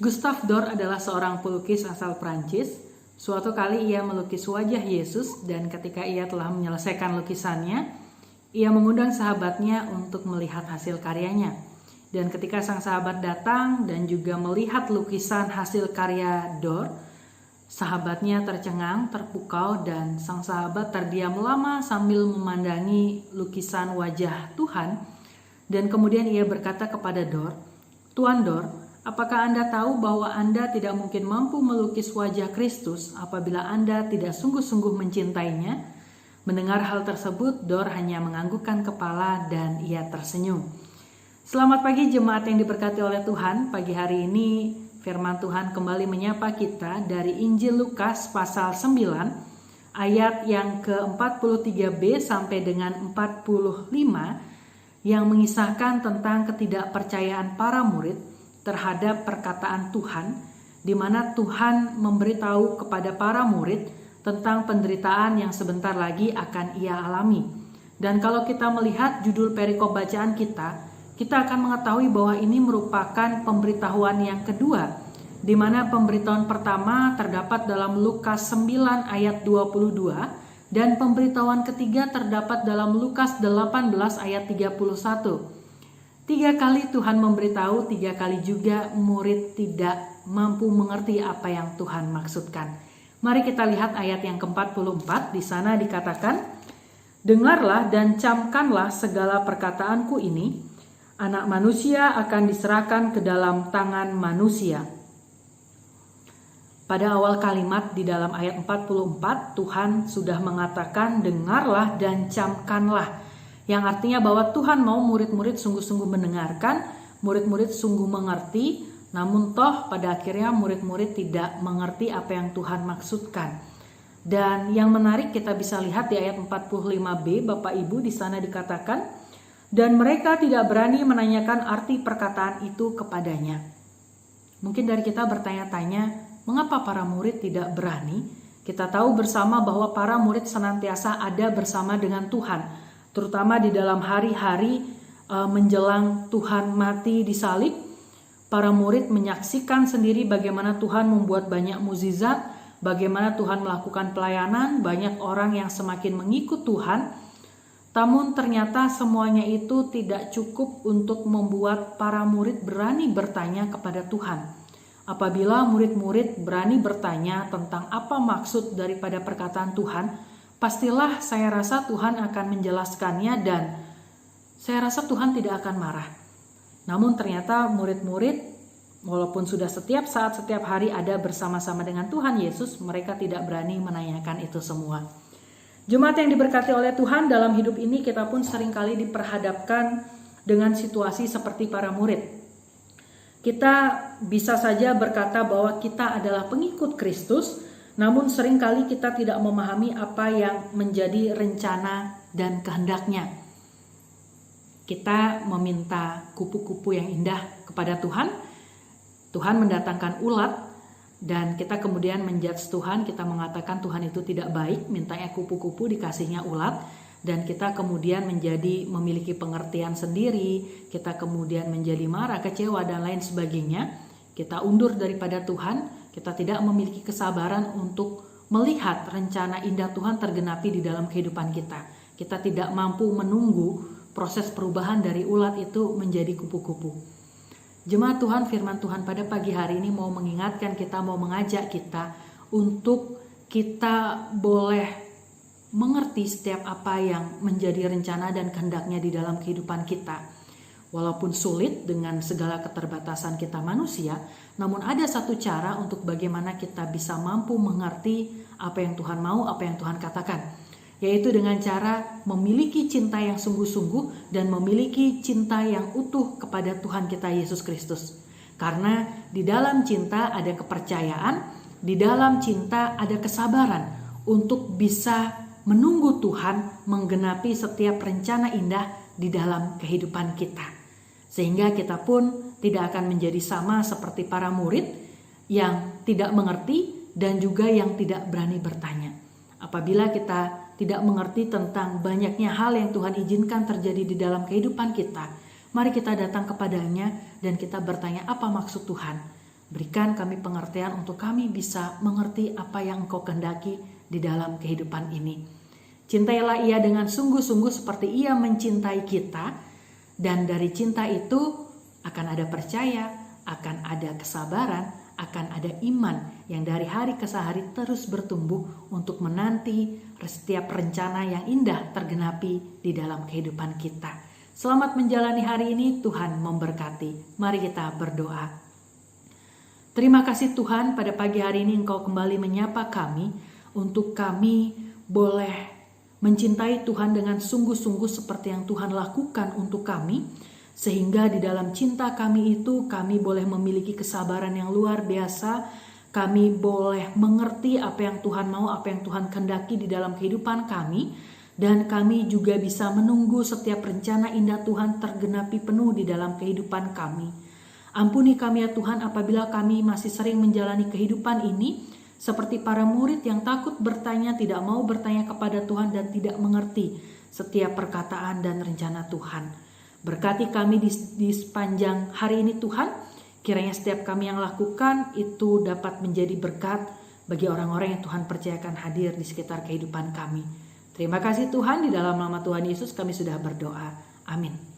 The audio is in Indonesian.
Gustave Doré adalah seorang pelukis asal Prancis. Suatu kali ia melukis wajah Yesus dan ketika ia telah menyelesaikan lukisannya, ia mengundang sahabatnya untuk melihat hasil karyanya. Dan ketika sang sahabat datang dan juga melihat lukisan hasil karya Doré, sahabatnya tercengang, terpukau, dan sang sahabat terdiam lama sambil memandangi lukisan wajah Tuhan. Dan kemudian ia berkata kepada Doré, "Tuan Doré, apakah Anda tahu bahwa Anda tidak mungkin mampu melukis wajah Kristus apabila Anda tidak sungguh-sungguh mencintainya?" Mendengar hal tersebut, Doré hanya menganggukkan kepala dan ia tersenyum. Selamat pagi jemaat yang diberkati oleh Tuhan. Pagi hari ini firman Tuhan kembali menyapa kita dari Injil Lukas pasal 9 ayat yang ke-43b sampai dengan 45 yang mengisahkan tentang ketidakpercayaan para murid terhadap perkataan Tuhan, di mana Tuhan memberitahu kepada para murid tentang penderitaan yang sebentar lagi akan ia alami. Dan kalau kita melihat judul perikop bacaan kita akan mengetahui bahwa ini merupakan pemberitahuan yang kedua, di mana pemberitahuan pertama terdapat dalam Lukas 9 ayat 22 dan pemberitahuan ketiga terdapat dalam Lukas 18 ayat 31. 3 kali Tuhan memberitahu, 3 kali juga murid tidak mampu mengerti apa yang Tuhan maksudkan. Mari kita lihat ayat yang ke-44. Di sana dikatakan, "Dengarlah dan camkanlah segala perkataanku ini. Anak manusia akan diserahkan ke dalam tangan manusia." Pada awal kalimat di dalam ayat 44, Tuhan sudah mengatakan dengarlah dan camkanlah. Yang artinya bahwa Tuhan mau murid-murid sungguh-sungguh mendengarkan, murid-murid sungguh mengerti, namun toh pada akhirnya murid-murid tidak mengerti apa yang Tuhan maksudkan. Dan yang menarik kita bisa lihat di ayat 45b, Bapak Ibu, di sana dikatakan, "Dan mereka tidak berani menanyakan arti perkataan itu kepadanya." Mungkin dari kita bertanya-tanya, mengapa para murid tidak berani? Kita tahu bersama bahwa para murid senantiasa ada bersama dengan Tuhan, terutama di dalam hari-hari menjelang Tuhan mati di salib. Para murid menyaksikan sendiri bagaimana Tuhan membuat banyak mukjizat, bagaimana Tuhan melakukan pelayanan, banyak orang yang semakin mengikut Tuhan. Namun ternyata semuanya itu tidak cukup untuk membuat para murid berani bertanya kepada Tuhan. Apabila murid-murid berani bertanya tentang apa maksud daripada perkataan Tuhan, pastilah saya rasa Tuhan akan menjelaskannya dan saya rasa Tuhan tidak akan marah. Namun ternyata murid-murid walaupun sudah setiap saat, setiap hari ada bersama-sama dengan Tuhan Yesus, mereka tidak berani menanyakan itu semua. Jemaat yang diberkati oleh Tuhan, dalam hidup ini kita pun seringkali diperhadapkan dengan situasi seperti para murid. Kita bisa saja berkata bahwa kita adalah pengikut Kristus, namun seringkali kita tidak memahami apa yang menjadi rencana dan kehendaknya. Kita meminta kupu-kupu yang indah kepada Tuhan, Tuhan mendatangkan ulat, dan kita kemudian menjudge Tuhan, kita mengatakan Tuhan itu tidak baik, mintanya kupu-kupu dikasihnya ulat, dan kita kemudian menjadi memiliki pengertian sendiri, kita kemudian menjadi marah, kecewa, dan lain sebagainya. Kita undur daripada Tuhan, kita tidak memiliki kesabaran untuk melihat rencana indah Tuhan tergenapi di dalam kehidupan kita. Kita tidak mampu menunggu proses perubahan dari ulat itu menjadi kupu-kupu. Jemaat Tuhan, firman Tuhan pada pagi hari ini mau mengingatkan kita, mau mengajak kita untuk kita boleh mengerti setiap apa yang menjadi rencana dan kehendaknya di dalam kehidupan kita. Walaupun sulit dengan segala keterbatasan kita manusia, namun ada satu cara untuk bagaimana kita bisa mampu mengerti apa yang Tuhan mau, apa yang Tuhan katakan. Yaitu dengan cara memiliki cinta yang sungguh-sungguh dan memiliki cinta yang utuh kepada Tuhan kita Yesus Kristus. Karena di dalam cinta ada kepercayaan, di dalam cinta ada kesabaran untuk bisa menunggu Tuhan menggenapi setiap rencana indah di dalam kehidupan kita. Sehingga kita pun tidak akan menjadi sama seperti para murid yang tidak mengerti dan juga yang tidak berani bertanya. Apabila kita tidak mengerti tentang banyaknya hal yang Tuhan izinkan terjadi di dalam kehidupan kita, mari kita datang kepadanya dan kita bertanya apa maksud Tuhan. Berikan kami pengertian untuk kami bisa mengerti apa yang Engkau kehendaki di dalam kehidupan ini. Cintailah Ia dengan sungguh-sungguh seperti Ia mencintai kita, dan dari cinta itu akan ada percaya, akan ada kesabaran, akan ada iman yang dari hari ke hari terus bertumbuh untuk menanti setiap rencana yang indah tergenapi di dalam kehidupan kita. Selamat menjalani hari ini, Tuhan memberkati. Mari kita berdoa. Terima kasih Tuhan, pada pagi hari ini Engkau kembali menyapa kami untuk kami boleh mencintai Tuhan dengan sungguh-sungguh seperti yang Tuhan lakukan untuk kami, sehingga di dalam cinta kami itu kami boleh memiliki kesabaran yang luar biasa. Kami boleh mengerti apa yang Tuhan mau, apa yang Tuhan kehendaki di dalam kehidupan kami, dan kami juga bisa menunggu setiap rencana indah Tuhan tergenapi penuh di dalam kehidupan kami. Ampuni kami ya Tuhan apabila kami masih sering menjalani kehidupan ini seperti para murid yang takut bertanya, tidak mau bertanya kepada Tuhan dan tidak mengerti setiap perkataan dan rencana Tuhan. Berkati kami di sepanjang hari ini Tuhan, kiranya setiap kami yang lakukan itu dapat menjadi berkat bagi orang-orang yang Tuhan percayakan hadir di sekitar kehidupan kami. Terima kasih Tuhan, di dalam nama Tuhan Yesus kami sudah berdoa. Amin.